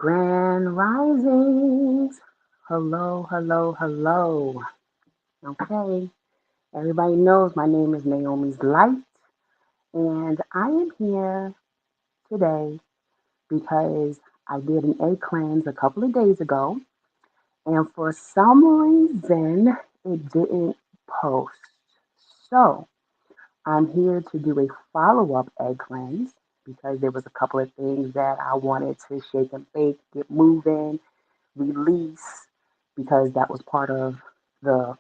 Grand Risings. Hello, hello, hello. Okay, everybody knows my name is Naomi's Light, and I am here today because I did an egg cleanse a couple of days ago, and for some reason it didn't post. So I'm here to do a follow-up egg cleanse because there was a couple of things that I wanted to shake and bake, get moving, release because that was part of the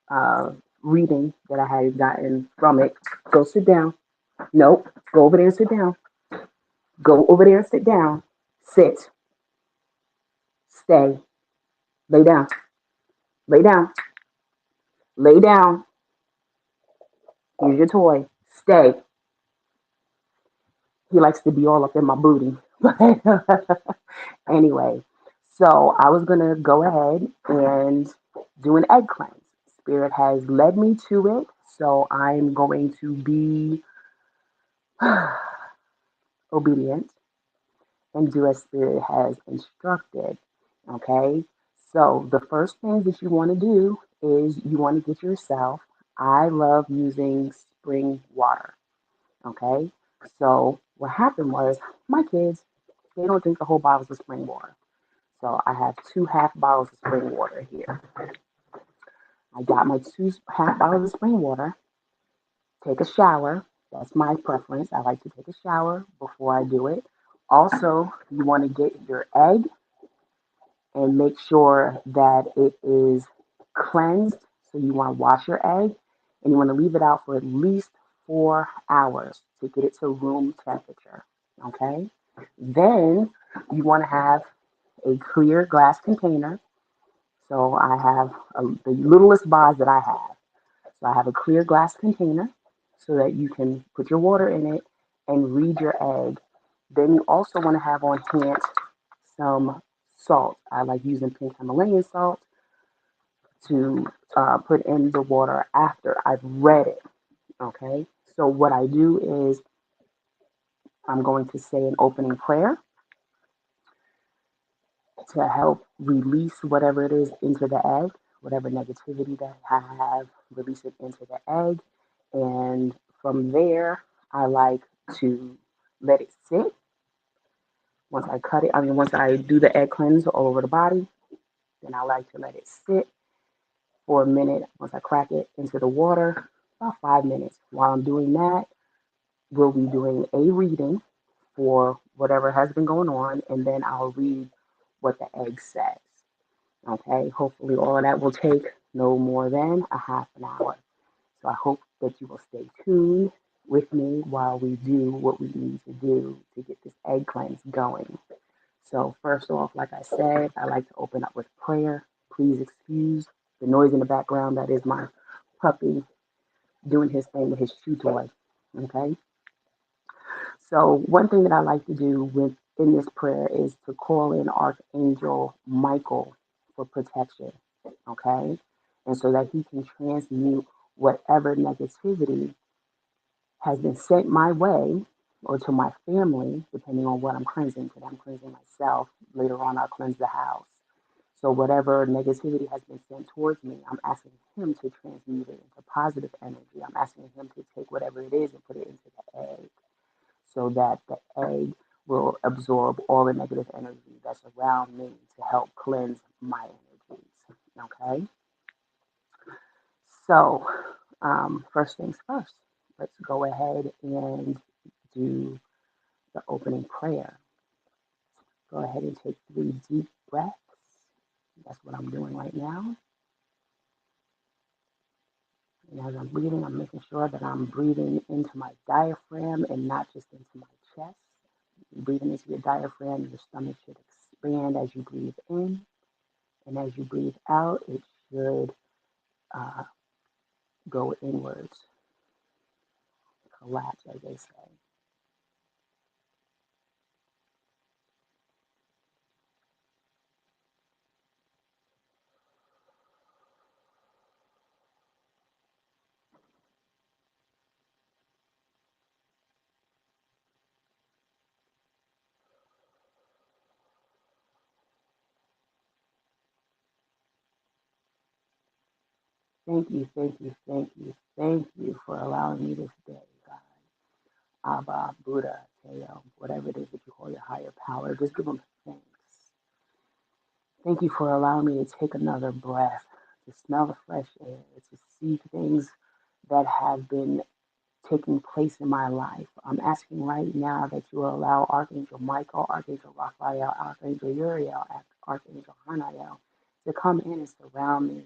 uh, reading that I had gotten from it. Go sit down. Nope. Go over there and sit down. Go over there and sit down. Sit. Stay. Lay down. Lay down. Lay down. Here's your toy. Stay. He likes to be all up in my booty. Anyway, so I was going to go ahead and do an egg cleanse. Spirit has led me to it, so I'm going to be obedient and do as Spirit has instructed. Okay, so the first thing that you want to do is you want to get yourself, I love using spring water. Okay, so what happened was my kids, they don't drink the whole bottles of spring water. So I have two half bottles of spring water here. I got my two half bottles of spring water. Take a shower. That's my preference. I like to take a shower before I do it. Also, you want to get your egg and make sure that it is cleansed. So you want to wash your egg and you want to leave it out for at least 4 hours to get it to room temperature. Okay. Then you want to have a clear glass container. So I have the littlest vase that I have. So I have a clear glass container so that you can put your water in it and read your egg. Then you also want to have on hand some salt. I like using pink Himalayan salt to put in the water after I've read it. Okay. So what I do is I'm going to say an opening prayer to help release whatever it is into the egg, whatever negativity that I have, release it into the egg. And from there, I like to let it sit. Once I cut it, once I do the egg cleanse all over the body, then I like to let it sit for a minute. Once I crack it into the water, about 5 minutes. While I'm doing that, we'll be doing a reading for whatever has been going on, and then I'll read what the egg says. Okay, hopefully all of that will take no more than a half an hour. So I hope that you will stay tuned with me while we do what we need to do to get this egg cleanse going. So first off, like I said, I like to open up with prayer. Please excuse the noise in the background. That is my puppy doing his thing with his chew toy. Okay. So one thing that I like to do in this prayer is to call in Archangel Michael for protection. Okay. And so that he can transmute whatever negativity has been sent my way or to my family, depending on what I'm cleansing. Today I'm cleansing myself. Later on, I'll cleanse the house. So whatever negativity has been sent towards me, I'm asking him to transmute it into positive energy. I'm asking him to take whatever it is and put it into the egg so that the egg will absorb all the negative energy that's around me to help cleanse my energies. Okay? So, first things first, let's go ahead and do the opening prayer. Go ahead and take 3 deep breaths. That's what I'm doing right now. And as I'm breathing, I'm making sure that I'm breathing into my diaphragm and not just into my chest. Breathing into your diaphragm, your stomach should expand as you breathe in. And as you breathe out, it should uh, go inwards, collapse, as they say. Thank you, thank you, thank you, thank you for allowing me this day, God. Abba, Buddha, Teo, whatever it is that you call your higher power, just give them thanks. Thank you for allowing me to take another breath, to smell the fresh air, to see things that have been taking place in my life. I'm asking right now that you will allow Archangel Michael, Archangel Raphael, Archangel Uriel, Archangel Hanael to come in and surround me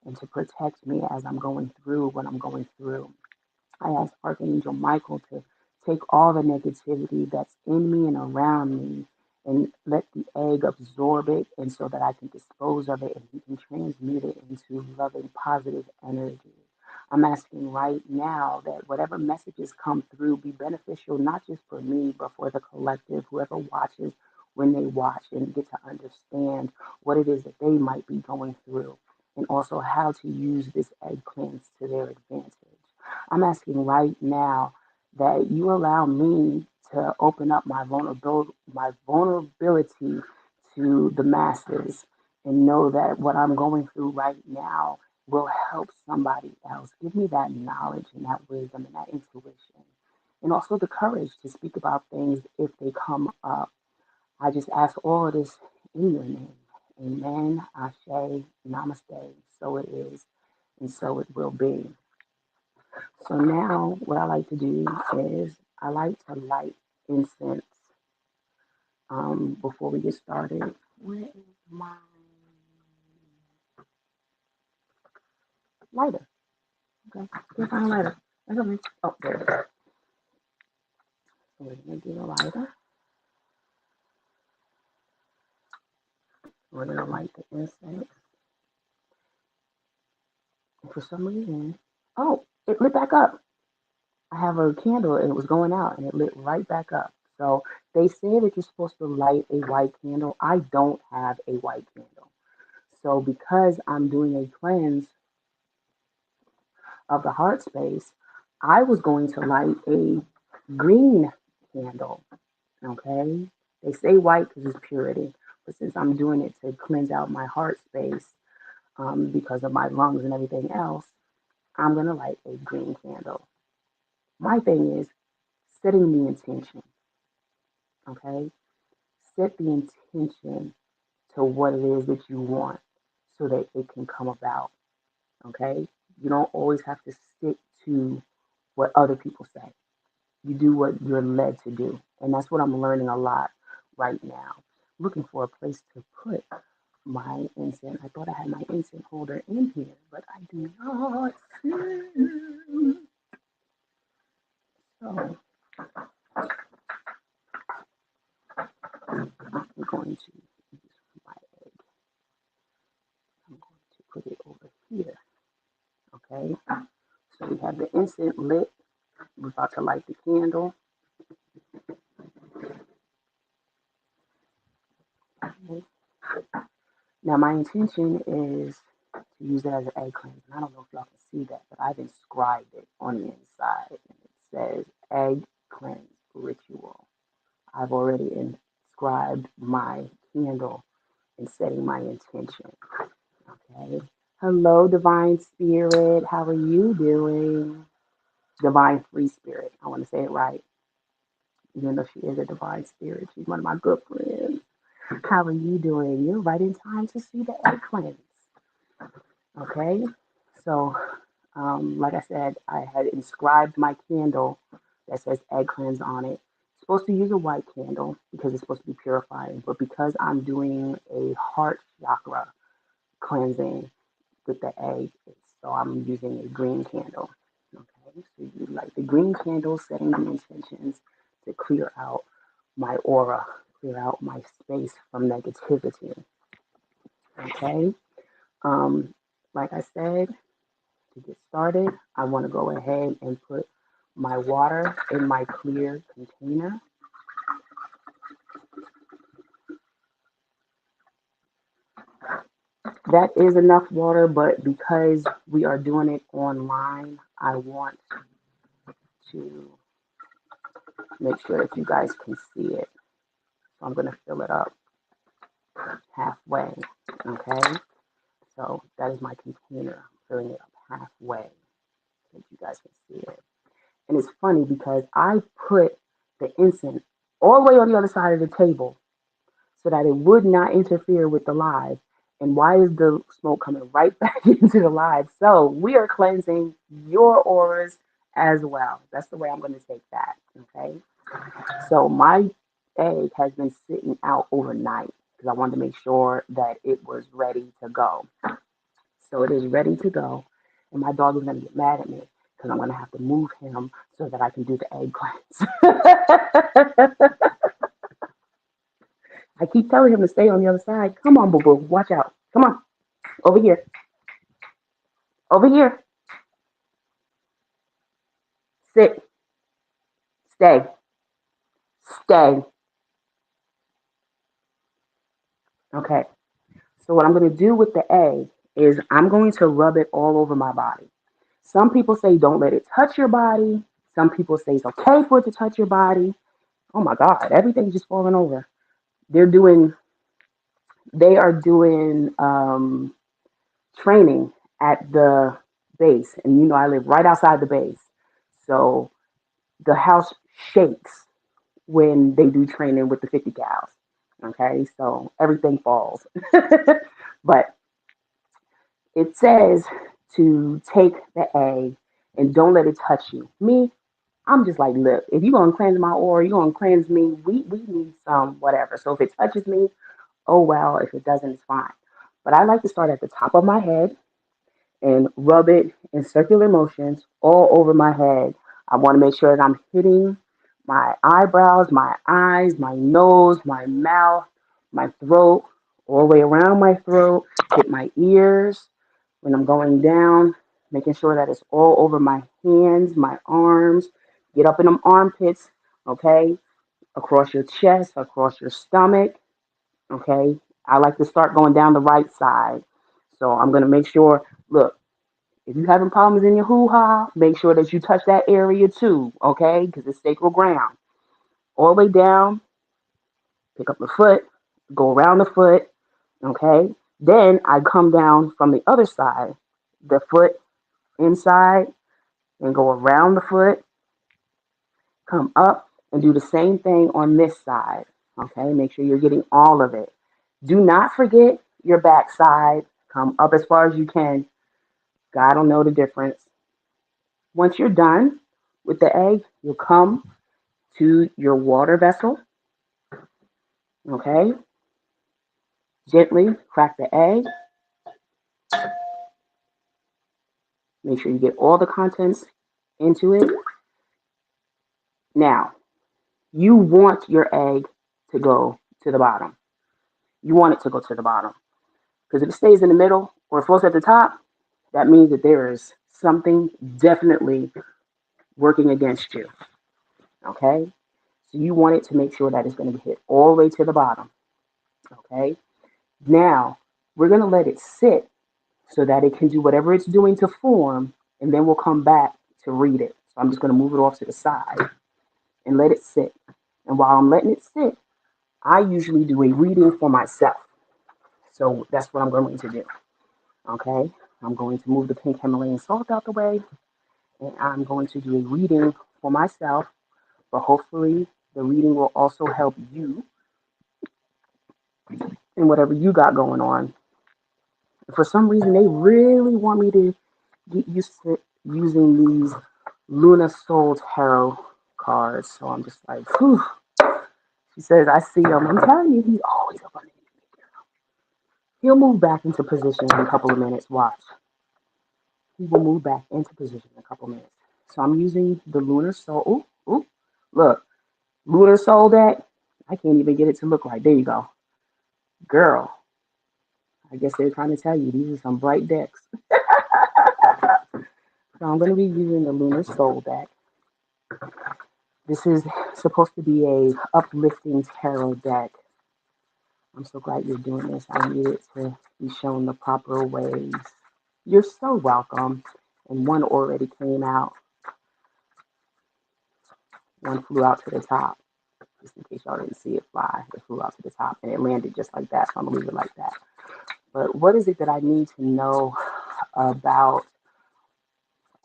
and to protect me as I'm going through what I'm going through. I ask Archangel Michael to take all the negativity that's in me and around me and let the egg absorb it and so that I can dispose of it and he can transmute it into loving, positive energy. I'm asking right now that whatever messages come through be beneficial not just for me, but for the collective, whoever watches when they watch and get to understand what it is that they might be going through and also how to use this egg cleanse to their advantage. I'm asking right now that you allow me to open up my vulnerability to the masses and know that what I'm going through right now will help somebody else. Give me that knowledge and that wisdom and that intuition. And also the courage to speak about things if they come up. I just ask all of this in your name. Amen. Ashe. Namaste. So it is, and so it will be. So now, what I like to do is I like to light incense before we get started. Where is my lighter? Okay, can't find a lighter. That's okay. Oh, there it is. So we're gonna get a lighter. We're gonna light the incense. And for some reason, oh, it lit back up. I have a candle and it was going out and it lit right back up. So they say that you're supposed to light a white candle. I don't have a white candle. So because I'm doing a cleanse of the heart space, I was going to light a green candle. Okay. They say white because it's purity. But since I'm doing it to cleanse out my heart space because of my lungs and everything else, I'm going to light a green candle. My thing is setting the intention. Okay. Set the intention to what it is that you want so that it can come about. Okay. You don't always have to stick to what other people say. You do what you're led to do. And that's what I'm learning a lot right now. Looking for a place to put my incense. I thought I had my incense holder in here, but I do not. So I'm going to use my egg. I'm going to put it over here. Okay. So we have the incense lit. We're about to light the candle. Okay. Now my intention is to use it as an egg cleanse. And I don't know if y'all can see that, but I've inscribed it on the inside. And it says egg cleanse ritual. I've already inscribed my candle and setting my intention. Okay. Hello, divine spirit. How are you doing? Divine free spirit. I want to say it right. Even though she is a divine spirit, she's one of my good friends. How are you doing? You're right in time to see the egg cleanse. Okay. So, like I said, I had inscribed my candle that says egg cleanse on it. Supposed to use a white candle because it's supposed to be purifying, but because I'm doing a heart chakra cleansing with the egg, so I'm using a green candle. Okay, so you light the green candle, setting the intentions to clear out my aura, clear out my space from negativity. Okay, um, like I said, to get started, I want to go ahead and put my water in my clear container. That is enough water, but because we are doing it online, I want to make sure that you guys can see it. So I'm going to fill it up halfway. Okay, so that is my container. filling it up halfway so you guys can see it. And it's funny because I put the incense all the way on the other side of the table so that it would not interfere with the live. And why is the smoke coming right back into the live? So we are cleansing your auras as well. That's the way I'm going to take that. Okay. So my egg has been sitting out overnight because I wanted to make sure that it was ready to go. So it is ready to go. And my dog is going to get mad at me because I'm going to have to move him so that I can do the egg cleanse. I keep telling him to stay on the other side. Come on, boo boo. Watch out. Come on. Over here. Over here. Sit. Stay. Stay. Okay. So what I'm going to do with the egg is I'm going to rub it all over my body. Some people say don't let it touch your body. Some people say it's okay for it to touch your body. Oh my God, everything's just falling over. They're doing, they are doing training at the base, and you know I live right outside the base, so the house shakes when they do training with the 50 cows. Okay, so everything falls, but it says to take the egg and don't let it touch you. Me, I'm just like, look, if you're gonna cleanse my aura, you're gonna cleanse me. We need some whatever. So if it touches me, oh well. If it doesn't, it's fine. But I like to start at the top of my head and rub it in circular motions all over my head. I want to make sure that I'm hitting my eyebrows, my eyes, my nose, my mouth, my throat, all the way around my throat, hit my ears when I'm going down, making sure that it's all over my hands, my arms, get up in them armpits, okay, across your chest, across your stomach, okay. I like to start going down the right side. So I'm going to make sure, look, if you're having problems in your hoo-ha, make sure that you touch that area too, okay? Because it's sacral ground. All the way down, pick up the foot, go around the foot, okay? Then I come down from the other side, the foot inside, and go around the foot, come up, and do the same thing on this side, okay? Make sure you're getting all of it. Do not forget your back side. Come up as far as you can. God will know the difference. Once you're done with the egg, you'll come to your water vessel. Okay. Gently crack the egg. Make sure you get all the contents into it. Now, you want your egg to go to the bottom. You want it to go to the bottom. Because if it stays in the middle or it floats at the top, that means that there is something definitely working against you. Okay. So you want it to make sure that it's going to hit all the way to the bottom. Okay. Now, we're going to let it sit so that it can do whatever it's doing to form, and then we'll come back to read it. So I'm just going to move it off to the side and let it sit. And while I'm letting it sit, I usually do a reading for myself. So that's what I'm going to do. Okay? I'm going to move the pink Himalayan salt out the way, and I'm going to do a reading for myself, but hopefully the reading will also help you in whatever you got going on. For some reason, they really want me to get used to using these Luna Soul Tarot cards. So I'm just like, whew. She says, I see him. I'm telling you, he's always up underneath me. He'll move back into position in a couple of minutes. Watch. He will move back into position in a couple of minutes. So I'm using the Lunar Soul. Ooh, look. Lunar Soul deck. I can't even get it to look right. There you go. Girl. I guess they're trying to tell you these are some bright decks. So I'm going to be using the Lunar Soul deck. This is supposed to be a uplifting tarot deck. I'm so glad you're doing this. I need it to be shown the proper ways. You're so welcome. And one already came out. One flew out to the top. Just in case y'all didn't see it fly. It flew out to the top and it landed just like that. So I'm going to leave it like that. But what is it that I need to know about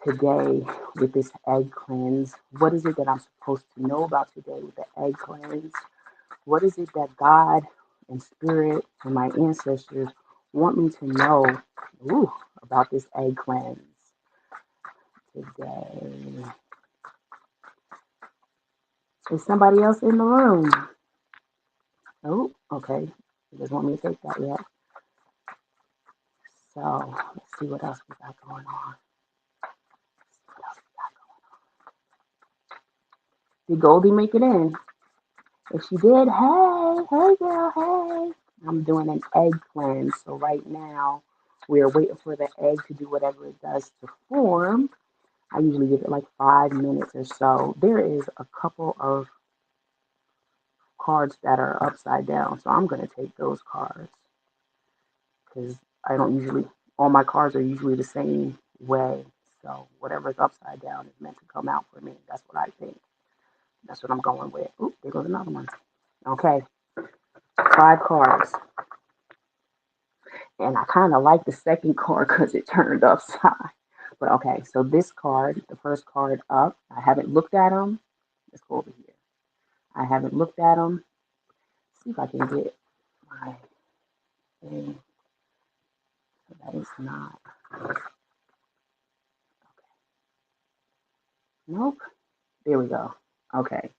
today with this egg cleanse. What is it that I'm supposed to know about today with the egg cleanse? What is it that God and Spirit and my ancestors want me to know ooh, about this egg cleanse today? Is somebody else in the room? Oh, okay. You guys want me to take that yet? So let's see what else we got going on. Did Goldie make it in? If she did, hey girl, hey. I'm doing an egg cleanse. So right now we're waiting for the egg to do whatever it does to form. I usually give it like 5 minutes or so. There is a couple of cards that are upside down. So I'm going to take those cards because I don't usually, all my cards are usually the same way. So whatever's upside down is meant to come out for me. That's what I think. That's what I'm going with. Oop, there goes another one. Okay, 5 cards. And I kind of like the second card because it turned upside. But okay, so this card, the first card up, I haven't looked at them. Let's go over here. I haven't looked at them. See if I can get my thing. So that is not. Nope. There we go. Okay.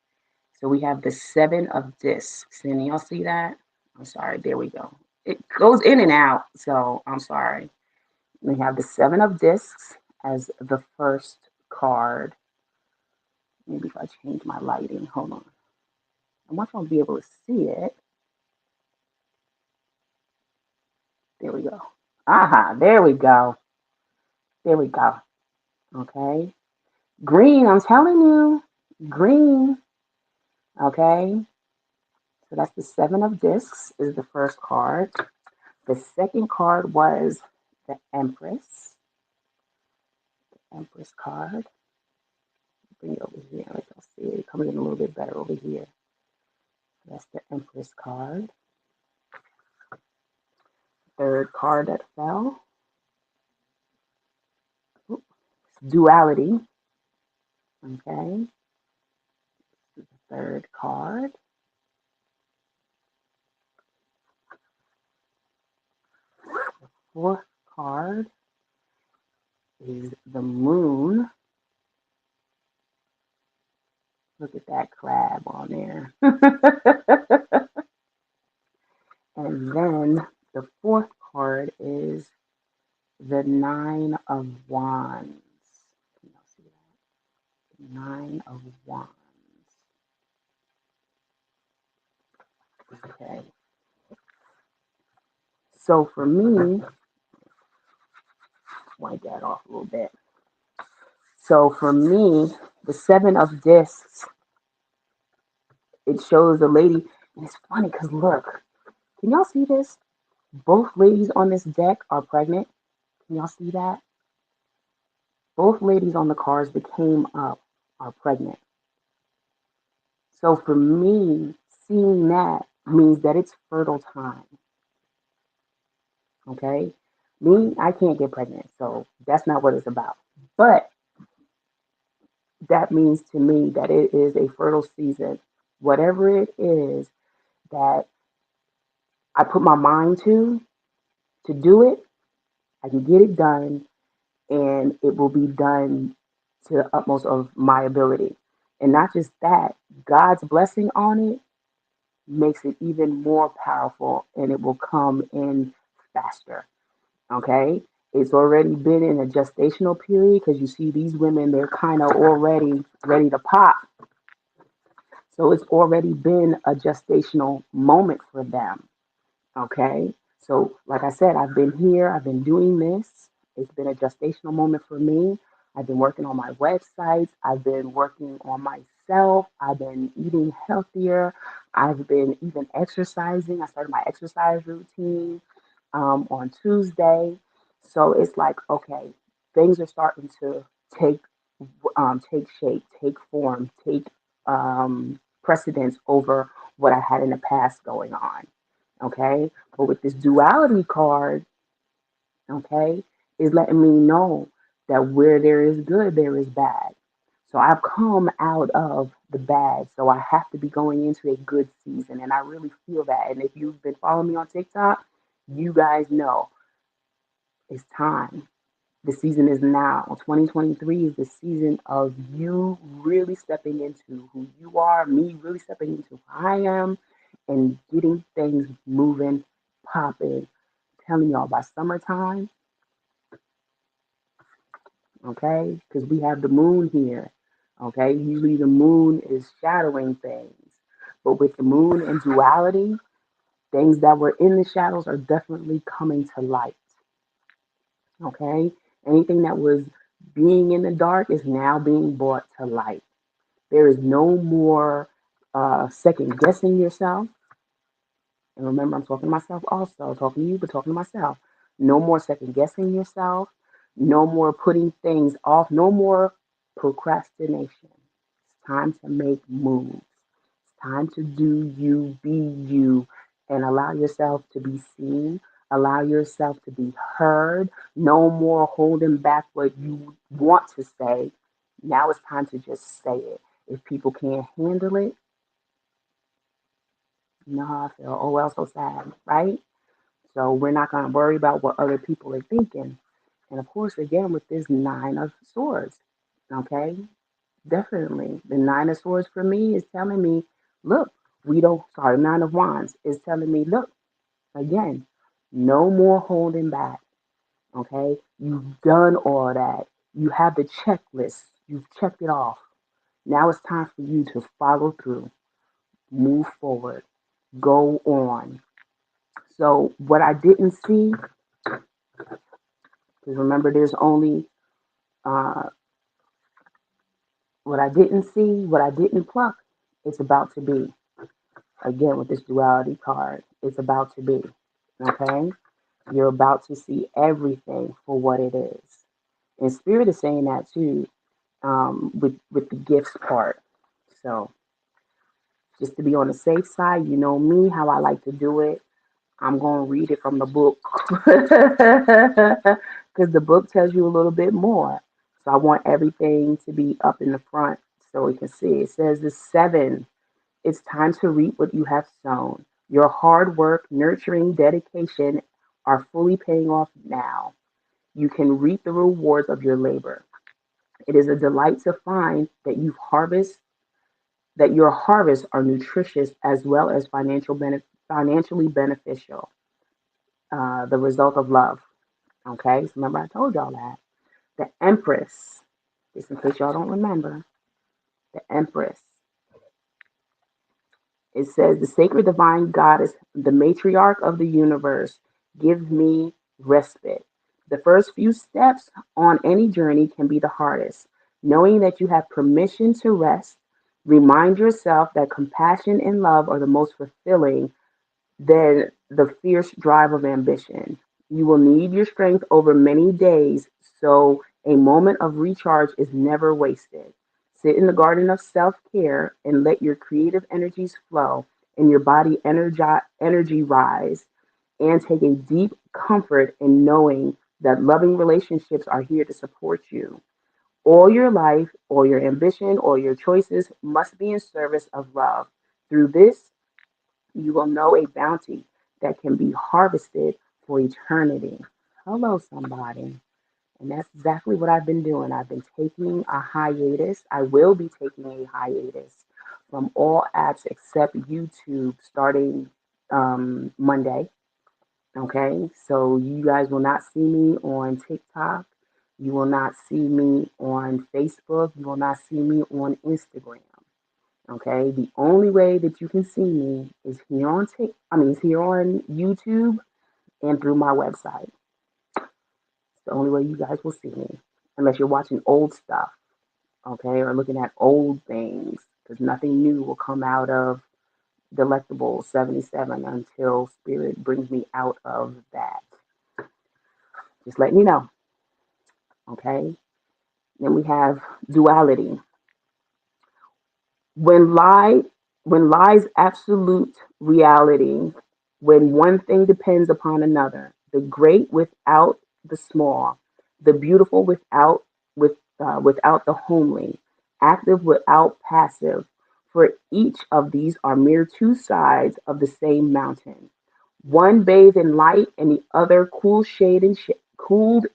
So we have the 7 of discs. Can y'all see that? I'm sorry. There we go. It goes in and out. So I'm sorry. We have the 7 of discs as the first card. Maybe if I change my lighting. Hold on. I want y'all to be able to see it. There we go. Aha. There we go. There we go. Okay. Green. I'm telling you. Green. Okay. So that's the 7 of discs is the first card. The second card was the Empress. The Empress card. Bring it over here. Let y'all see it. Coming in a little bit better over here. That's the Empress card. Third card that fell. Oops. Duality. Okay. The third card. The fourth card is the Moon. Look at that crab on there. And then the fourth card is the 9 of Wands. Can y'all see that? 9 of Wands. Okay. So for me, wipe that off a little bit. So for me, the 7 of discs, it shows a lady, and it's funny because look, can y'all see this? Both ladies on this deck are pregnant. Can y'all see that? Both ladies on the cards that came up are pregnant. So for me, seeing that means that it's fertile time. Okay? Me, I can't get pregnant, so that's not what it's about. But that means to me that it is a fertile season. Whatever it is that I put my mind to do it, I can get it done, and it will be done to the utmost of my ability. And not just that, God's blessing on it makes it even more powerful and it will come in faster. Okay? It's already been in a gestational period because you see these women, they're kind of already ready to pop. So it's already been a gestational moment for them. Okay? So, like I said, I've been here, I've been doing this. It's been a gestational moment for me. I've been working on my websites, I've been working on myself, I've been eating healthier, I've been even exercising. I started my exercise routine on Tuesday. So it's like, okay, things are starting to take take shape, take form, take precedence over what I had in the past going on. Okay, but with this duality card, okay, Is letting me know that where there is good, there is bad. So I've come out of the bad. So I have to be going into a good season. And I really feel that. And if you've been following me on TikTok, you guys know it's time. The season is now. 2023 is the season of you really stepping into who you are, me really stepping into who I am, and getting things moving, popping. Telling y'all by summertime, okay? Because we have the moon here, okay? Usually the moon is shadowing things. But with the moon and duality, things that were in the shadows are definitely coming to light, okay? Anything that was being in the dark is now being brought to light. There is no more second guessing yourself. And remember, I'm talking to myself also, talking to you, but talking to myself. No more second guessing yourself. No more putting things off. No more procrastination. It's time to make moves. It's time to do you, be you, and allow yourself to be seen. Allow yourself to be heard. No more holding back what you want to say. Now it's time to just say it. If people can't handle it, you know how I feel. Oh, well, so sad, right? So we're not going to worry about what other people are thinking. And of course, again, with this Nine of Swords, okay? Definitely. The Nine of Swords for me is telling me, look, Nine of Wands is telling me, look, again, no more holding back, okay? You've done all that. You have the checklist. You've checked it off. Now it's time for you to follow through, move forward, go on. So what I didn't see, because remember, there's only uh, what I didn't see, what I didn't pluck, it's about to be. Again, with this duality card, it's about to be. Okay? You're about to see everything for what it is. And Spirit is saying that too, with the gifts part. So, just to be on the safe side, you know me, how I like to do it. I'm going to read it from the book because the book tells you a little bit more. So I want everything to be up in the front so we can see. It says the seven, it's time to reap what you have sown. Your hard work, nurturing, dedication are fully paying off now. You can reap the rewards of your labor. It is a delight to find that your harvests are nutritious as well as financially beneficial. The result of love. Okay, so remember I told y'all that. The Empress, just in case y'all don't remember, the Empress. It says, the sacred divine goddess, the matriarch of the universe, give me respite. The first few steps on any journey can be the hardest. Knowing that you have permission to rest, remind yourself that compassion and love are the most fulfilling than the fierce drive of ambition. You will need your strength over many days, so a moment of recharge is never wasted. Sit in the garden of self care and let your creative energies flow and your energy rise. And take a deep comfort in knowing that loving relationships are here to support you. All your life, all your ambition, all your choices must be in service of love. Through this, you will know a bounty that can be harvested for eternity. Hello, somebody. And that's exactly what I've been doing. I've been taking a hiatus. I will be taking a hiatus from all apps except YouTube starting Monday. Okay, so you guys will not see me on TikTok. You will not see me on Facebook. You will not see me on Instagram. Okay, the only way that you can see me is here on is here on YouTube and through my website. It's the only way you guys will see me, unless you're watching old stuff, okay, or looking at old things, because nothing new will come out of Delectable 77 until Spirit brings me out of that. Just letting you know, okay. Then we have duality. When lie when lies absolute reality, when one thing depends upon another, the great without the small, the beautiful without the homely, active without passive. For each of these are mere two sides of the same mountain. One bathed in light and the other cooled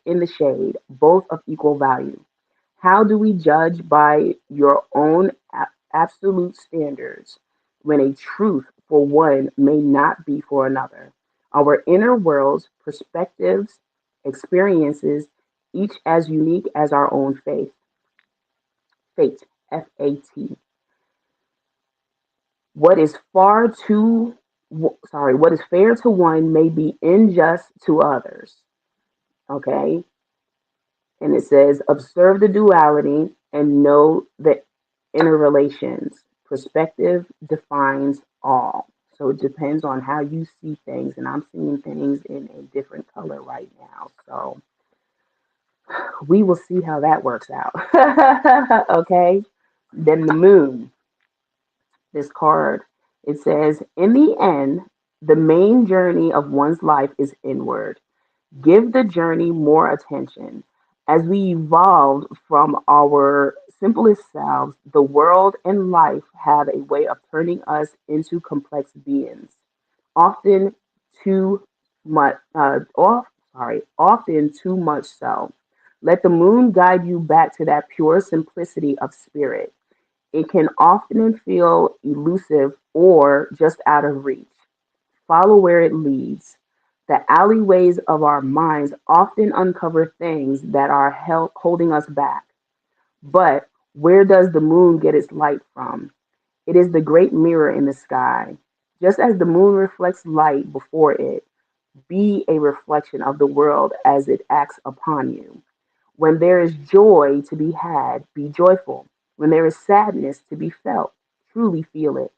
in the shade, both of equal value. How do we judge by your own absolute standards when a truth for one may not be for another? Our inner worlds, perspectives, experiences, each as unique as our own faith. Fate, FAT. What is far too what is fair to one may be unjust to others. Okay? And it says, observe the duality and know the interrelations. Perspective defines all. So it depends on how you see things. And I'm seeing things in a different color right now. So we will see how that works out. Okay. Then the moon, this card, it says, in the end, the main journey of one's life is inward. Give the journey more attention. As we evolved from our simplest selves, the world and life have a way of turning us into complex beings, often too much. Often too much so. Let the moon guide you back to that pure simplicity of spirit. It can often feel elusive or just out of reach. Follow where it leads. The alleyways of our minds often uncover things that are holding us back. But where does the moon get its light from? It is the great mirror in the sky. Just as the moon reflects light before it, be a reflection of the world as it acts upon you. When there is joy to be had, be joyful. When there is sadness to be felt, truly feel it.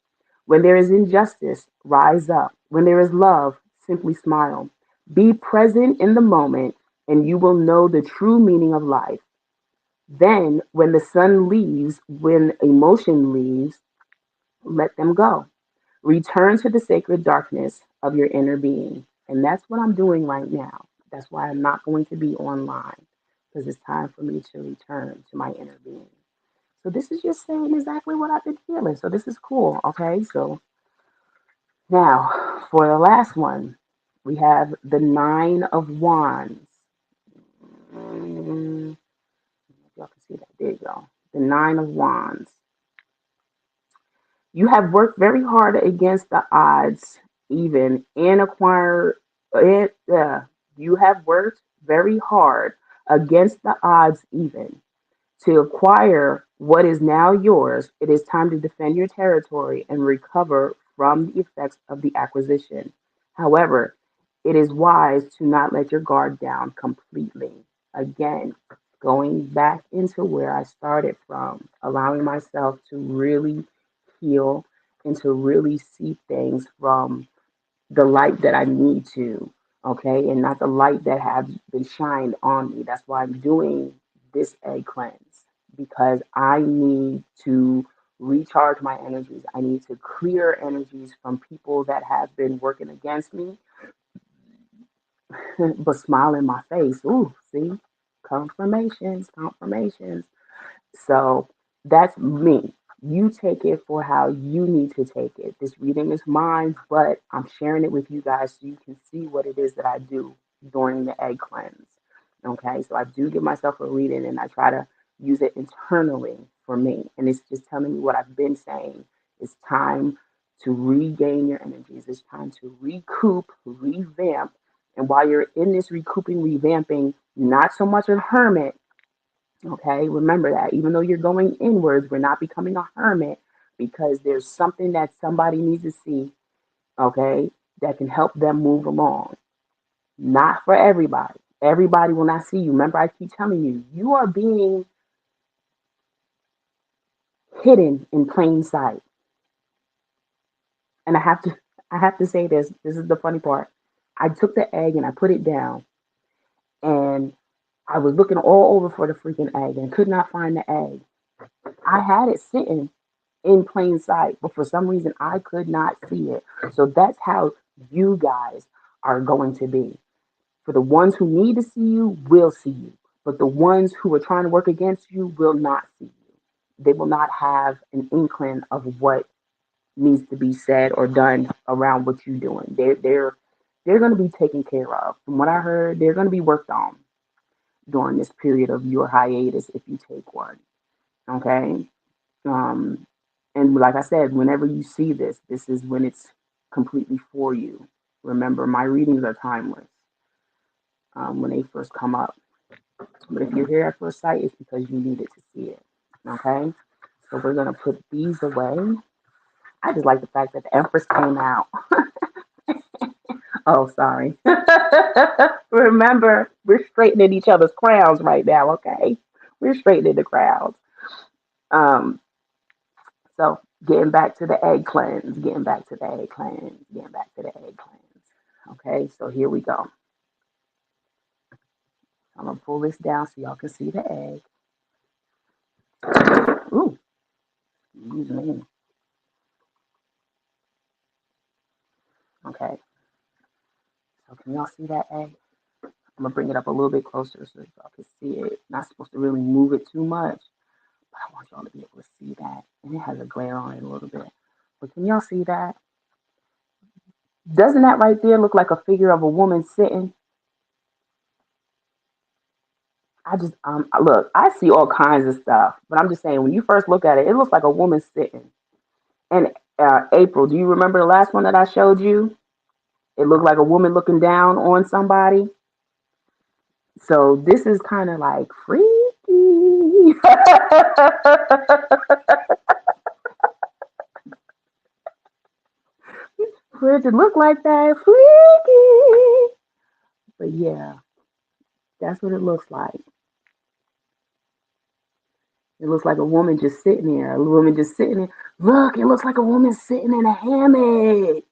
When there is injustice, rise up. When there is love, simply smile. Be present in the moment, and you will know the true meaning of life. Then, when the sun leaves, when emotion leaves, let them go. Return to the sacred darkness of your inner being. And that's what I'm doing right now. That's why I'm not going to be online, because it's time for me to return to my inner being. So this is just saying exactly what I've been feeling. So this is cool. Okay. So now for the last one, we have the Nine of Wands. Y'all can see that. There you go. The Nine of Wands. You have worked very hard against the odds, even and acquire it. You have worked very hard against the odds, even to acquire what is now yours. It is time to defend your territory and recover from the effects of the acquisition. However, it is wise to not let your guard down completely. Again, going back into where I started from, allowing myself to really heal and to really see things from the light that I need to, okay, and not the light that has been shined on me. That's why I'm doing this egg cleanse, because I need to recharge my energies. I need to clear energies from people that have been working against me, but smile in my face. Ooh, see, confirmations, confirmations. So that's me. You take it for how you need to take it. This reading is mine, but I'm sharing it with you guys so you can see what it is that I do during the egg cleanse. Okay, so I do give myself a reading and I try to use it internally for me. And it's just telling me what I've been saying. It's time to regain your energies. It's time to recoup, revamp. And while you're in this recouping, revamping, not so much a hermit. Okay, remember that. Even though you're going inwards, we're not becoming a hermit, because there's something that somebody needs to see, okay, that can help them move along. Not for everybody. Everybody will not see you. Remember, I keep telling you, you are being hidden in plain sight. And I have to say this. This is the funny part. I took the egg and I put it down, and I was looking all over for the freaking egg and could not find the egg. I had it sitting in plain sight, but for some reason I could not see it. So that's how you guys are going to be. For the ones who need to see you, will see you. But the ones who are trying to work against you will not see you. They will not have an inkling of what needs to be said or done around what you're doing. They're going to be taken care of. From what I heard, they're going to be worked on during this period of your hiatus if you take one. Okay. Um, and like I said, whenever you see this, this is when it's completely for you. Remember, my readings are timeless when they first come up. But if you're here at first sight, it's because you needed to see it. Okay? So we're going to put these away. I just like the fact that the Empress came out. Oh, sorry. Remember, we're straightening each other's crowns right now, okay? We're straightening the crowns. Um, so getting back to the egg cleanse, getting back to the egg cleanse, getting back to the egg cleanse. Okay, so here we go. I'm gonna pull this down so y'all can see the egg. Ooh, excuse me. Okay, so can y'all see that egg? I'm gonna bring it up a little bit closer so y'all can see it. Not supposed to really move it too much, but I want y'all to be able to see that. And it has a glare on it a little bit. But can y'all see that? Doesn't that right there look like a figure of a woman sitting? I just look, I see all kinds of stuff, but I'm just saying when you first look at it, it looks like a woman sitting. And April, do you remember the last one that I showed you? It looked like a woman looking down on somebody. So this is kind of like freaky. For it to look like that, freaky. But yeah, that's what it looks like. It looks like a woman just sitting there. A woman just sitting there. Look, it looks like a woman sitting in a hammock.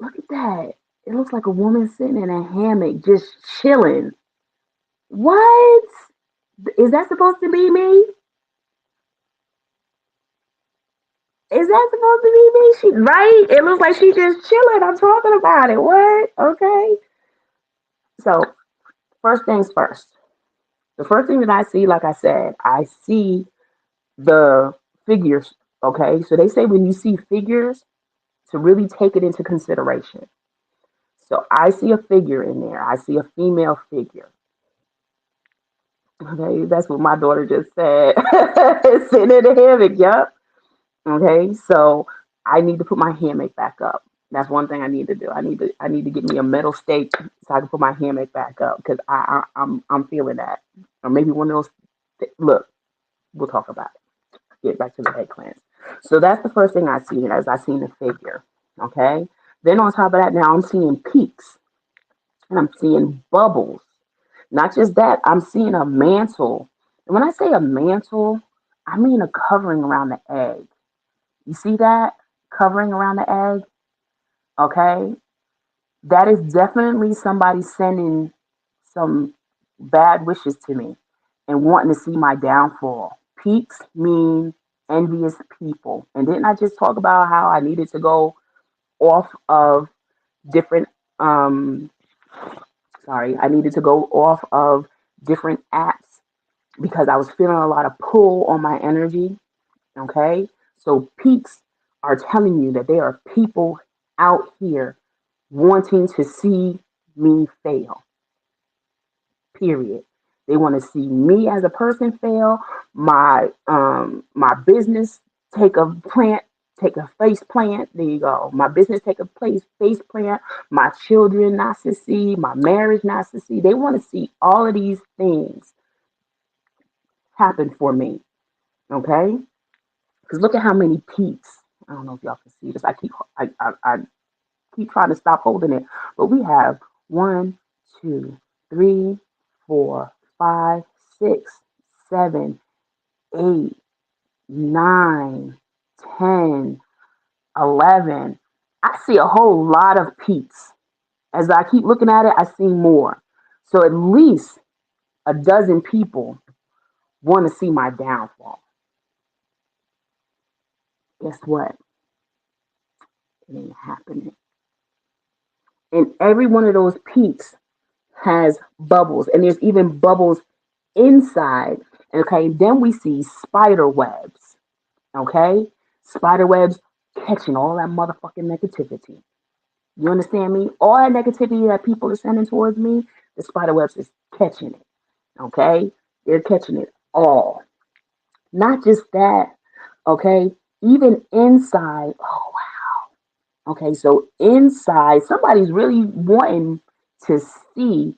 Look at that. It looks like a woman sitting in a hammock just chilling. What? Is that supposed to be me? Is that supposed to be me? She right? It looks like she just chilling. I'm talking about it. What? Okay. So first things first. The first thing that I see, like I said, I see the figures. Okay. So they say when you see figures, to really take it into consideration. So I see a figure in there. I see a female figure. Okay, that's what my daughter just said. Sitting in the hammock. Yep. Okay, so I need to put my hammock back up. That's one thing I need to do. I need to get me a metal stake so I can put my hammock back up because I'm feeling that. Or maybe one of those. Look, we'll talk about it. Get back to the egg cleanse. So that's the first thing I see as I seen the figure. Okay. Then on top of that, now I'm seeing peaks and I'm seeing bubbles. Not just that, I'm seeing a mantle. And when I say a mantle, I mean a covering around the egg. You see that covering around the egg? Okay. That is definitely somebody sending some bad wishes to me and wanting to see my downfall. Peaks mean envious people. And didn't I just talk about how I needed to go off of different I needed to go off of different apps because I was feeling a lot of pull on my energy. Okay. So peaks are telling you that there are people out here wanting to see me fail, period. They want to see me as a person fail, my business take a plant, take a face plant. There you go. My business take a place face plant, my children not succeed, my marriage not succeed. They want to see all of these things happen for me. Okay? Because look at how many peaks. I don't know if y'all can see this. I keep trying to stop holding it. But we have one, two, three, four, five, six, seven, eight, nine, 10, 11. I see a whole lot of peaks. As I keep looking at it, I see more. So at least a dozen people want to see my downfall. Guess what? It ain't happening. And every one of those peaks has bubbles, and there's even bubbles inside. Okay, then we see spider webs. Okay, spider webs catching all that motherfucking negativity. You understand me? All that negativity that people are sending towards me, the spider webs is catching it. Okay, they're catching it all. Not just that. Okay, even inside. Oh, okay, so inside, somebody's really wanting to see.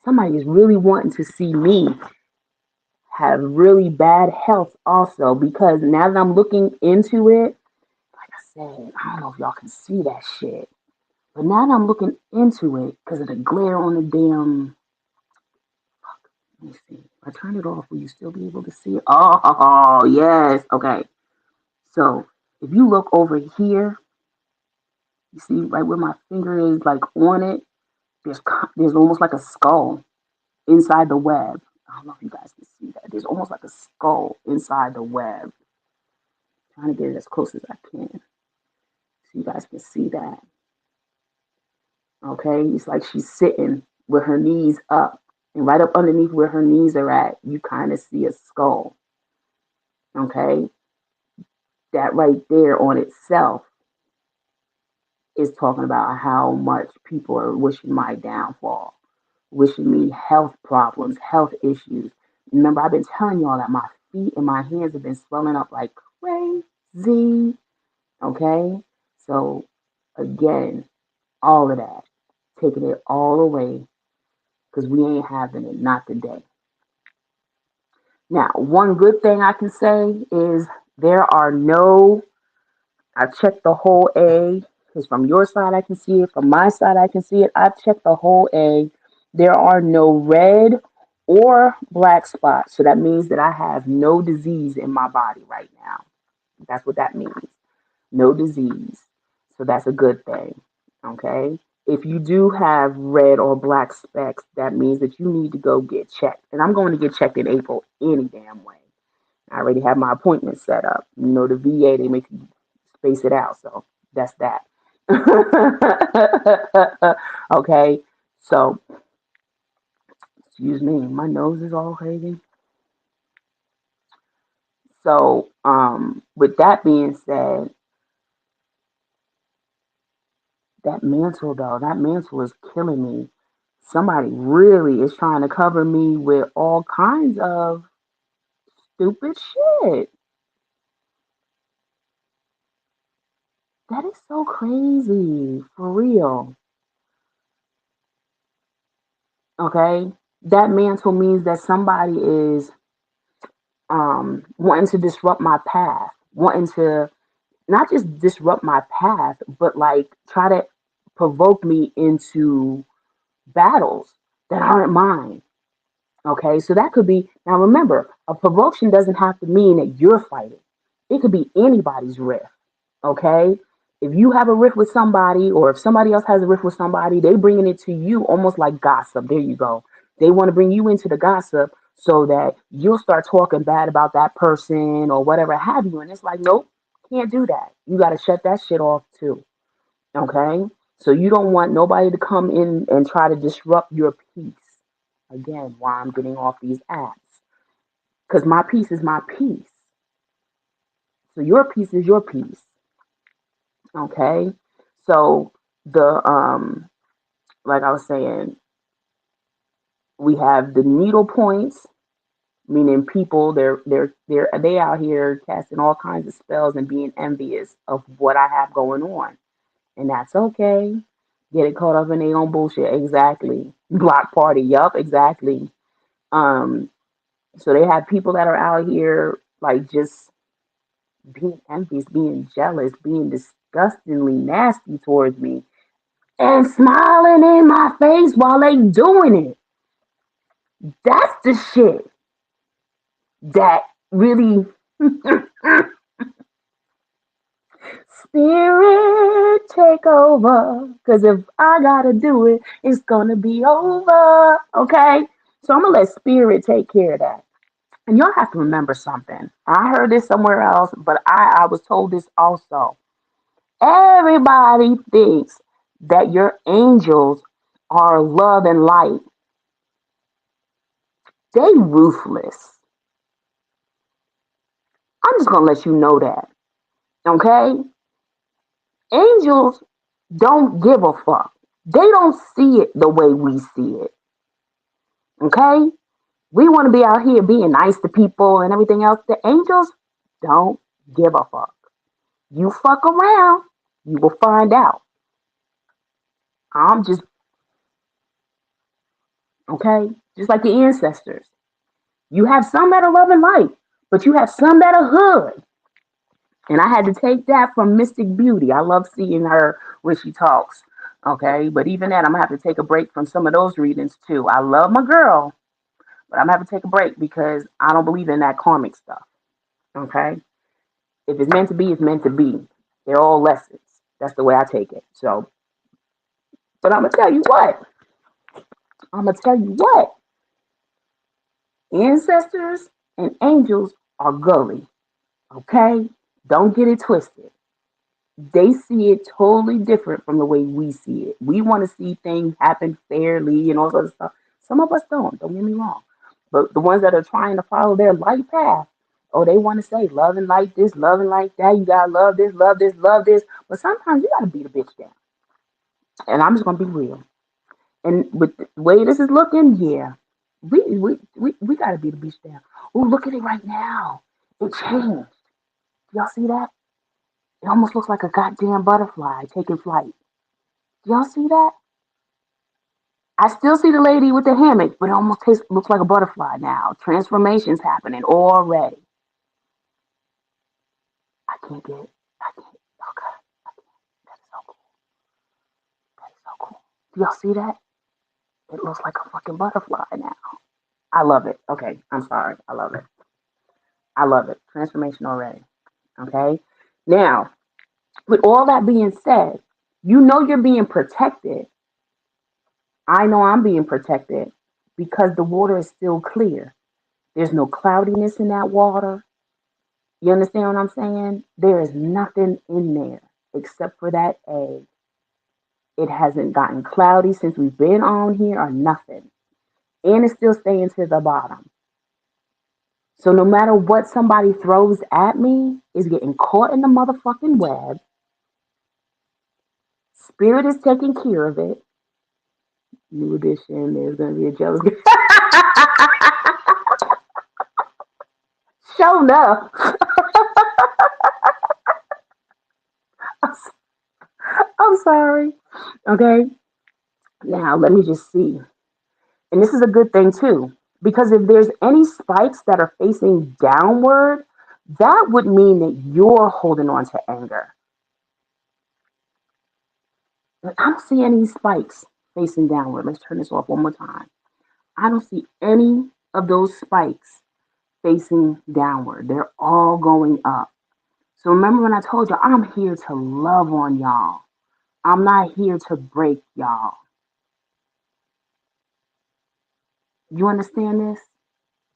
Somebody is really wanting to see me have really bad health also, because now that I'm looking into it, like I said, I don't know if y'all can see that shit, but now that I'm looking into it because of the glare on the damn. Let me see. If I turn it off, will you still be able to see it? Oh, yes. Okay. So if you look over here, you see right where my finger is, like on it. There's almost like a skull inside the web. I don't know if you guys can see that. There's almost like a skull inside the web. Trying to get it as close as I can, so you guys can see that. Okay, it's like she's sitting with her knees up, and right up underneath where her knees are at, you kind of see a skull. Okay, that right there on itself is talking about how much people are wishing my downfall, wishing me health problems, health issues. Remember, I've been telling y'all that my feet and my hands have been swelling up like crazy. Okay, so again, all of that, taking it all away, because we ain't having it, not today. Now, one good thing I can say is there are no, I checked the whole A, because from your side I can see it, from my side I can see it. I checked the whole A. There are no red or black spots. So that means that I have no disease in my body right now. That's what that means. No disease. So that's a good thing. Okay. If you do have red or black specks, that means that you need to go get checked. And I'm going to get checked in April any damn way. I already have my appointment set up. You know, the VA, they make you space it out. So that's that. Okay. So, excuse me, my nose is all crazy. So, with that being said, that mantle is killing me. Somebody really is trying to cover me with all kinds of stupid shit. That is so crazy. For real. Okay? That mantle means that somebody is wanting to disrupt my path, wanting to not just disrupt my path, but like try to provoke me into battles that aren't mine. Okay, so that could be, now remember, a provocation doesn't have to mean that you're fighting. It could be anybody's riff. Okay, if you have a riff with somebody, or if somebody else has a riff with somebody, they bringing it to you almost like gossip. There you go. They want to bring you into the gossip so that you'll start talking bad about that person or whatever have you. And it's like, nope, can't do that. You got to shut that shit off too. Okay, so you don't want nobody to come in and try to disrupt your peace. Again, why I'm getting off these apps, because my peace is my peace. So your peace is your peace. Okay, so the like I was saying, we have the needle points, meaning people they out here casting all kinds of spells and being envious of what I have going on, and that's okay. Get it caught up in their own bullshit. Exactly. Block party. Yup. Exactly. Um. So they have people that are out here like just being envious, being jealous, being disgustingly nasty towards me, and smiling in my face while they doing it. That's the shit that really spirit take over. Cause if I gotta do it, it's gonna be over. Okay? So I'm gonna let spirit take care of that. And y'all have to remember something. I heard this somewhere else, but I was told this also. Everybody thinks that your angels are love and light. They ruthless. I'm just gonna let you know that. Okay? Angels don't give a fuck. They don't see it the way we see it. Okay? We want to be out here being nice to people and everything else. The angels don't give a fuck. You fuck around, you will find out. I'm just, okay? Just like your ancestors. You have some that are love and light, but you have some that are hood. And I had to take that from Mystic Beauty. I love seeing her when she talks. Okay, but even that, I'm gonna have to take a break from some of those readings too. I love my girl, but I'm gonna have to take a break because I don't believe in that karmic stuff. Okay, if it's meant to be, it's meant to be. They're all lessons. That's the way I take it. So, but I'm gonna tell you what. I'm gonna tell you what. Ancestors and angels are gully. Okay, don't get it twisted. They see it totally different from the way we see it. We want to see things happen fairly and all sorts of stuff. Some of us don't get me wrong. But the ones that are trying to follow their light path, oh, they want to say love and like this, love and like that. You gotta love this, love this, love this. But sometimes you gotta beat a bitch down. And I'm just gonna be real. And with the way this is looking, yeah, we gotta beat the bitch down. Oh, look at it right now. It changed. Y'all see that? It almost looks like a goddamn butterfly taking flight. Y'all see that? I still see the lady with the hammock, but it almost looks like a butterfly now. Transformations happening already. I can't get it. I can't. Oh God, I can't. That is so cool. That is so cool. Do y'all see that? It looks like a fucking butterfly now. I love it. Okay, I'm sorry. I love it. I love it. Transformation already. Okay. Now, with all that being said, you know you're being protected. I know I'm being protected because the water is still clear. There's no cloudiness in that water. You understand what I'm saying? There is nothing in there except for that egg. It hasn't gotten cloudy since we've been on here or nothing. And it's still staying to the bottom. So no matter what somebody throws at me, is getting caught in the motherfucking web. Spirit is taking care of it. New edition, there's gonna be a jealous. Show enough. I'm sorry. Okay. Now let me just see. And this is a good thing too, because if there's any spikes that are facing downward, that would mean that you're holding on to anger. But I don't see any spikes facing downward. Let's turn this off one more time. I don't see any of those spikes facing downward. They're all going up. So remember when I told you I'm here to love on y'all. I'm not here to break y'all. You understand this?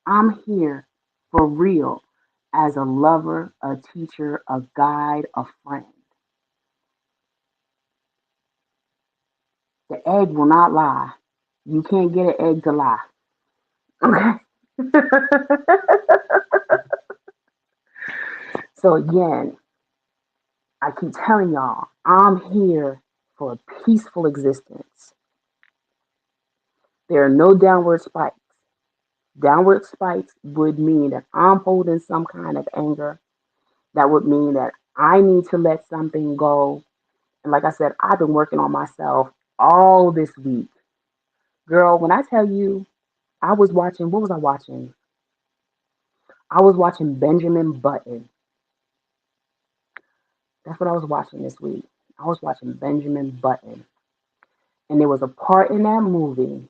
I'm here for real as a lover, a teacher, a guide, a friend. The egg will not lie. You can't get an egg to lie. Okay? So again, I keep telling y'all, I'm here for a peaceful existence. There are no downward spikes. Downward spikes would mean that I'm holding some kind of anger. That would mean that I need to let something go. And like I said, I've been working on myself all this week. Girl, when I tell you, I was watching, what was I watching? I was watching Benjamin Button. That's what I was watching this week. I was watching Benjamin Button. And there was a part in that movie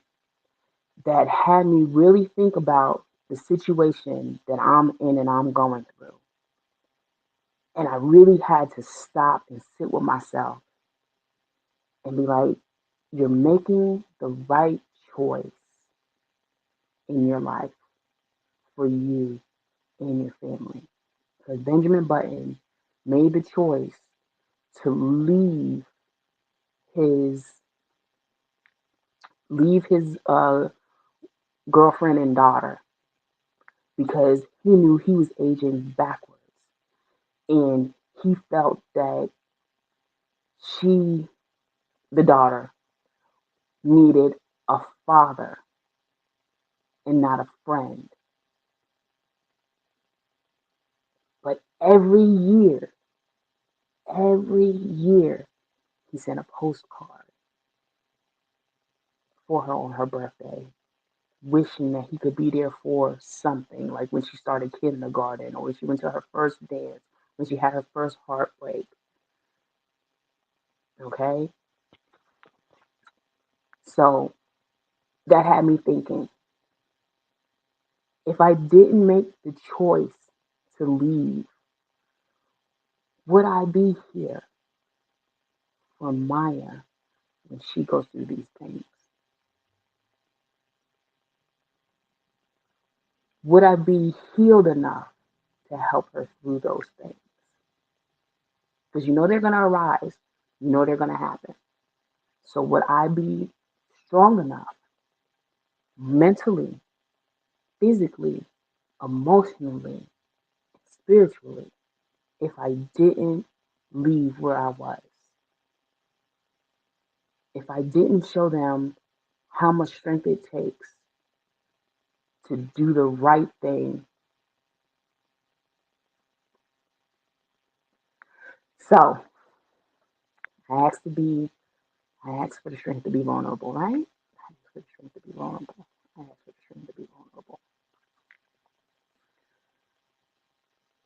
that had me really think about the situation that I'm in and I'm going through. And I really had to stop and sit with myself and be like, you're making the right choice in your life for you and your family. Because Benjamin Button made the choice to leave his leave his girlfriend and daughter because he knew he was aging backwards. And he felt that she, the daughter, needed a father and not a friend. But every year, he sent a postcard for her on her birthday, wishing that he could be there for something, like when she started kindergarten or when she went to her first dance, when she had her first heartbreak. Okay? So that had me thinking, if I didn't make the choice to leave, would I be here for Maya when she goes through these things? Would I be healed enough to help her through those things? Because you know they're going to arise, you know they're going to happen. So would I be strong enough mentally, physically, emotionally, spiritually if I didn't leave where I was? If I didn't show them how much strength it takes to do the right thing. So I asked for the strength to be vulnerable, right? I asked for the strength to be vulnerable. I asked for the strength to be vulnerable.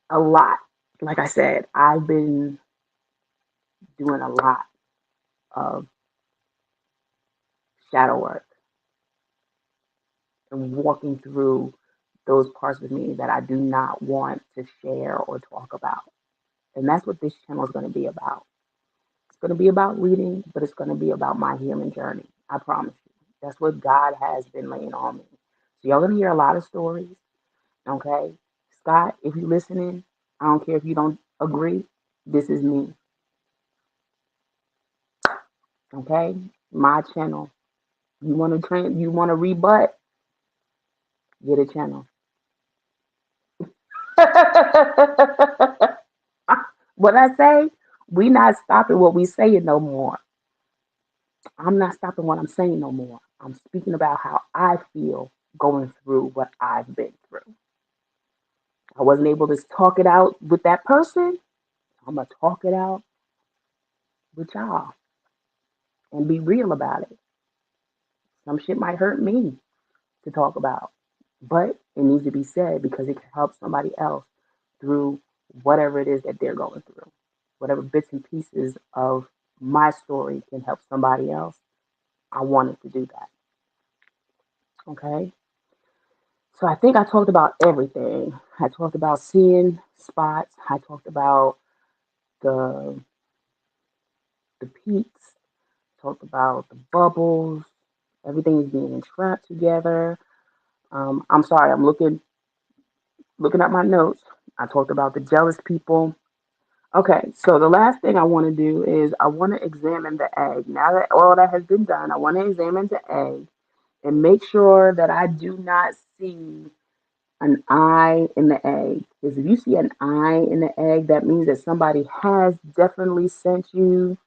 A lot. Like I said, I've been doing a lot of shadow work and walking through those parts of me that I do not want to share or talk about. And that's what this channel is going to be about. It's going to be about reading, but it's going to be about my healing journey. I promise you. That's what God has been laying on me. So y'all going to hear a lot of stories, okay? Scott, if you're listening, I don't care if you don't agree. This is me, okay? My channel. You want to rebut? Get a channel. What I say, we not stopping what we saying no more. I'm not stopping what I'm saying no more. I'm speaking about how I feel going through what I've been through. I wasn't able to talk it out with that person. I'm gonna talk it out with y'all and be real about it. Some shit might hurt me to talk about, but it needs to be said because it can help somebody else through whatever it is that they're going through. Whatever bits and pieces of my story can help somebody else, I wanted to do that. Okay. So I think I talked about everything. I talked about seeing spots. I talked about the the peaks. Talked about the bubbles. Everything is being entrapped together. I'm sorry. I'm looking at my notes. I talked about the jealous people. Okay, so the last thing I want to do is I want to examine the egg. Now that all that has been done, I want to examine the egg and make sure that I do not see an eye in the egg. Because if you see an eye in the egg, that means that somebody has definitely sent you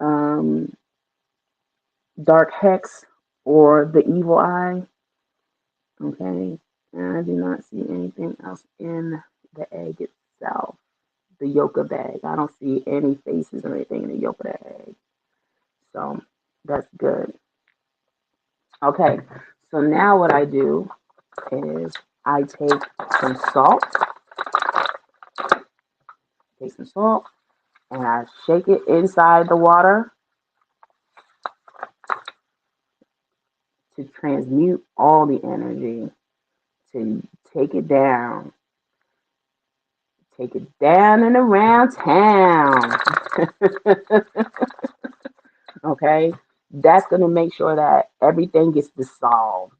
um, dark hex or the evil eye. Okay, and I do not see anything else in the egg itself, the yolk of the egg. I don't see any faces or anything in the yolk of the egg. So that's good. Okay, so now what I do is I some salt, take some salt, and I shake it inside the water to transmute all the energy, to take it down, and around town. Okay, that's gonna make sure that everything gets dissolved,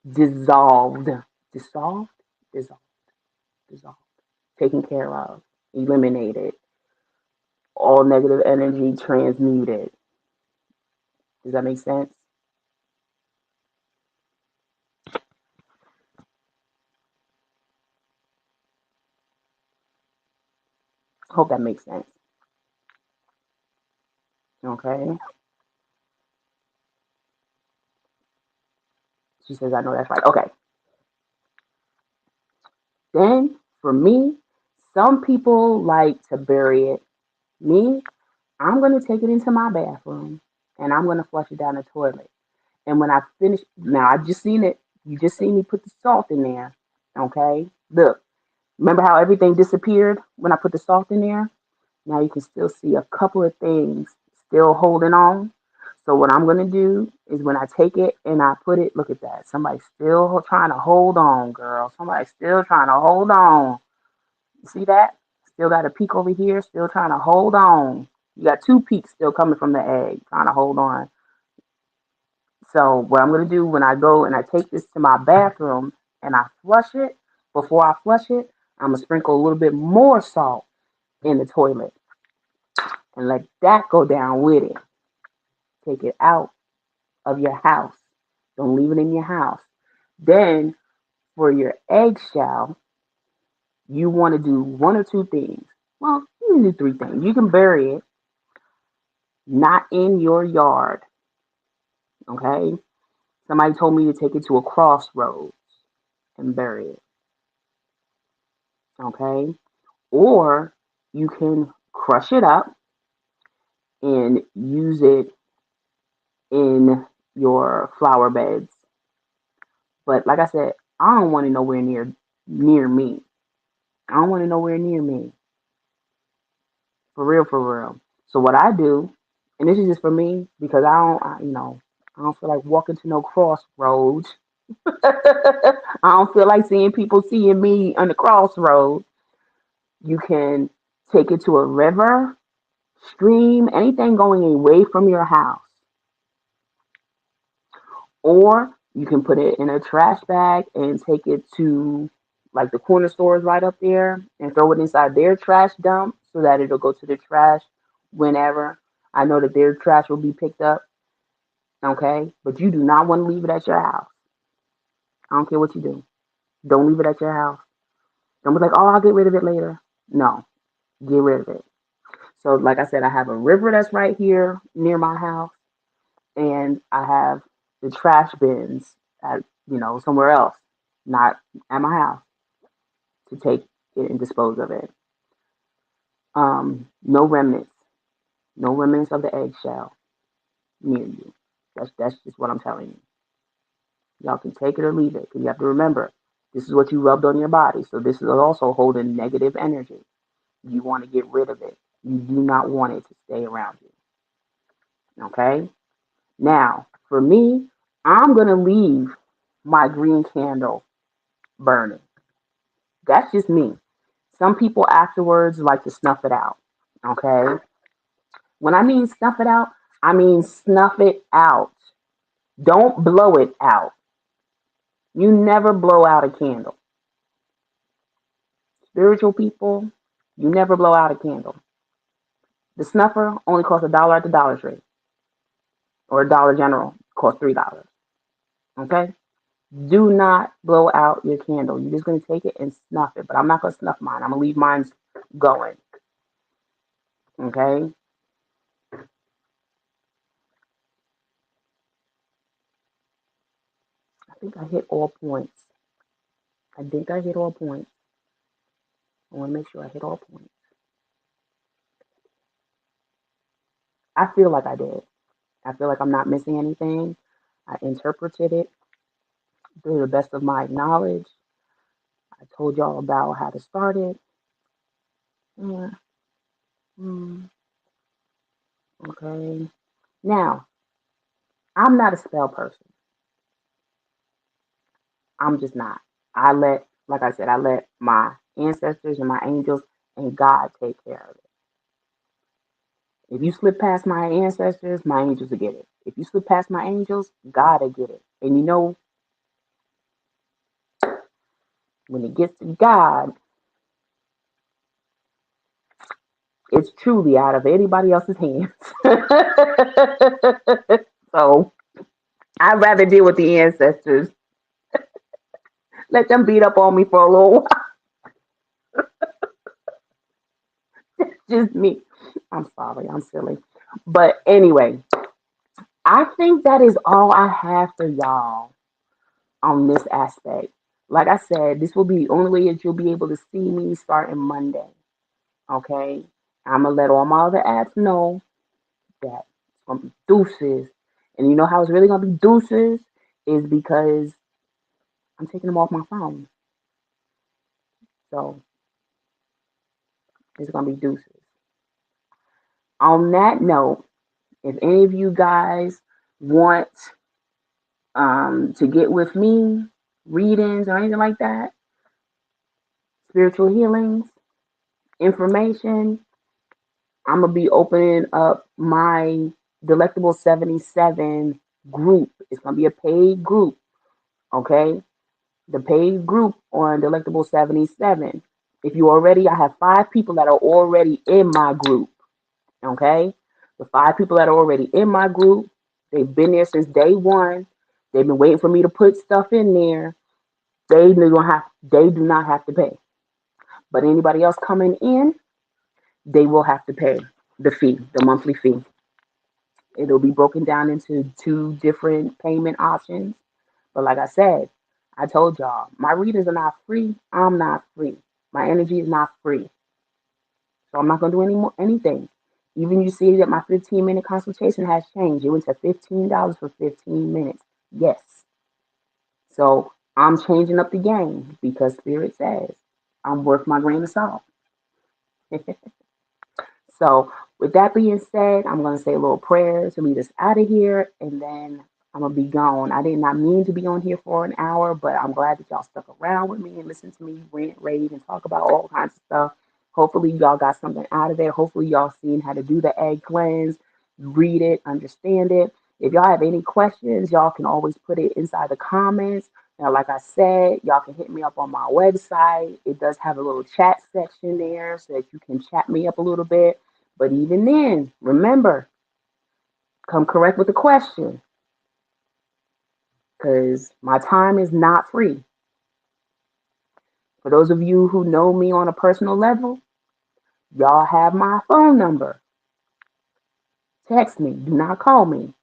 dissolved, dissolved, dissolved, taken care of, eliminated, all negative energy transmuted. Does that make sense? Hope that makes sense. Okay. She says, I know that's right. Okay. Then for me, some people like to bury it. Me, I'm going to take it into my bathroom and I'm going to flush it down the toilet. And when I finish, now I just seen it. You just seen me put the salt in there. Okay. Look, remember how everything disappeared when I put the salt in there? Now you can still see a couple of things still holding on. So what I'm gonna do is when I take it and I put it, look at that. Somebody's still trying to hold on, girl. Somebody's still trying to hold on. You see that? Still got a peak over here, still trying to hold on. You got two peaks still coming from the egg, trying to hold on. So what I'm gonna do when I go and I take this to my bathroom and I flush it, before I flush it, I'm gonna sprinkle a little bit more salt in the toilet and let that go down with it. Take it out of your house. Don't leave it in your house. Then for your eggshell, you want to do one or two things. Well, you can do three things. You can bury it not in your yard. Okay. Somebody told me to take it to a crossroads and bury it. Okay. Or you can crush it up and use it in your flower beds. But like I said, I don't want it nowhere near me. I don't want it nowhere near me. For real, for real. So what I do, and this is just for me because I don't feel like walking to no crossroads. I don't feel like seeing people seeing me on the crossroad. You can take it to a river, stream, anything going away from your house. Or you can put it in a trash bag and take it to like the corner stores right up there and throw it inside their trash dump so that it'll go to the trash whenever. I know that their trash will be picked up, okay? But you do not want to leave it at your house. I don't care what you do. Don't leave it at your house. Don't be like, oh, I'll get rid of it later. No, get rid of it. So, like I said, I have a river that's right here near my house, and I have the trash bins at somewhere else, not at my house, to take it and dispose of it. No remnants, no remnants of the eggshell near you. That's just what I'm telling you. Y'all can take it or leave it. Because you have to remember, this is what you rubbed on your body. So this is also holding negative energy. You want to get rid of it. You do not want it to stay around you. Okay? Now, for me, I'm going to leave my green candle burning. That's just me. Some people afterwards like to snuff it out. Okay? When I mean snuff it out, I mean snuff it out. Don't blow it out. You never blow out a candle. Spiritual people, you never blow out a candle. The snuffer only costs $1 at the Dollar Tree or a Dollar General costs $3. Okay? Do not blow out your candle. You're just going to take it and snuff it. But I'm not going to snuff mine. I'm going to leave mine going. Okay? I think I hit all points. I think I hit all points. I want to make sure I hit all points. I feel like I did. I feel like I'm not missing anything. I interpreted it to the best of my knowledge. I told y'all about how to start it. Yeah. Mm, okay. Now, I'm not a spell person. I'm just not. Like I said, I let my ancestors and my angels and God take care of it. If you slip past my ancestors, my angels will get it. If you slip past my angels, God will get it. And when it gets to God, it's truly out of anybody else's hands. So I'd rather deal with the ancestors. Let them beat up on me for a little while. Just me. I'm sorry, I'm silly. But anyway, I think that is all I have for y'all on this aspect. Like I said, this will be the only way that you'll be able to see me starting Monday. Okay? I'm gonna let all my other apps know that it's gonna be deuces. And you know how it's really gonna be deuces is because I'm taking them off my phone. So it's gonna be deuces. On that note, if any of you guys want to get with me, readings or anything like that, spiritual healings, information, I'm gonna be opening up my Delectable 77 group. It's gonna be a paid group, okay? The paid group on Delectable 77. If you already, I have 5 people that are already in my group, okay? The 5 people that are already in my group, they've been there since day one. They've been waiting for me to put stuff in there. They do not have to pay. But anybody else coming in, they will have to pay the fee, the monthly fee. It'll be broken down into 2 different payment options. But like I said, I told y'all, my readers are not free. I'm not free. My energy is not free. So I'm not gonna do anything. Even you see that my 15-minute consultation has changed. It went to $15 for 15 minutes. Yes. So I'm changing up the game because Spirit says I'm worth my grain of salt. So, with that being said, I'm going to say a little prayer to lead us out of here, and then I'm going to be gone. I did not mean to be on here for an hour, but I'm glad that y'all stuck around with me and listened to me rant, rave, and talk about all kinds of stuff. Hopefully, y'all got something out of it. Hopefully, y'all seen how to do the egg cleanse, read it, understand it. If y'all have any questions, y'all can always put it inside the comments. Now, like I said, y'all can hit me up on my website. It does have a little chat section there so that you can chat me up a little bit. But even then, remember, come correct with the question because my time is not free. For those of you who know me on a personal level, y'all have my phone number. Text me. Do not call me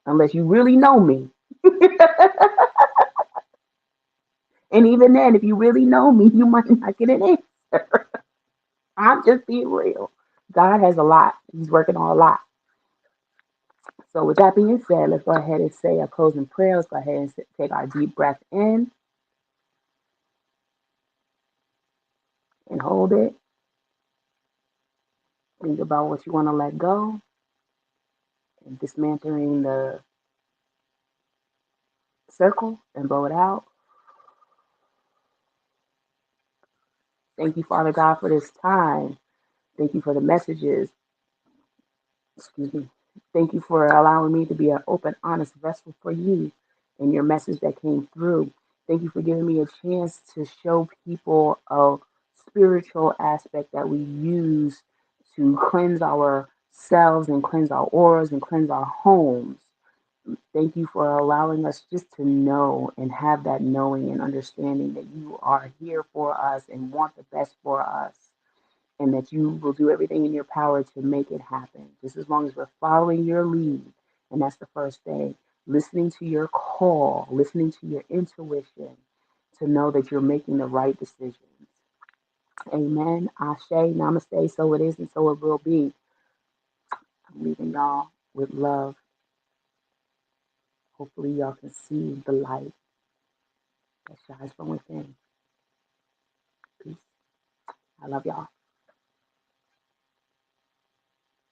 unless you really know me. And even then, if you really know me, you might not get an answer. I'm just being real. God has a lot. He's working on a lot. So with that being said, let's go ahead and say a closing prayer. Let's go ahead and take our deep breath in and hold it. Think about what you want to let go and dismantling the circle and blow it out. Thank you, Father God, for this time. Thank you for the messages. Excuse me. Thank you for allowing me to be an open, honest vessel for you and your message that came through. Thank you for giving me a chance to show people a spiritual aspect that we use to cleanse ourselves and cleanse our auras and cleanse our homes. Thank you for allowing us just to know and have that knowing and understanding that you are here for us and want the best for us, and that you will do everything in your power to make it happen. Just as long as we're following your lead, and that's the first thing, listening to your call, listening to your intuition to know that you're making the right decisions. Amen. Ashe, namaste. So it is and so it will be. I'm leaving y'all with love. Hopefully, y'all can see the light that shines from within. Peace. I love y'all.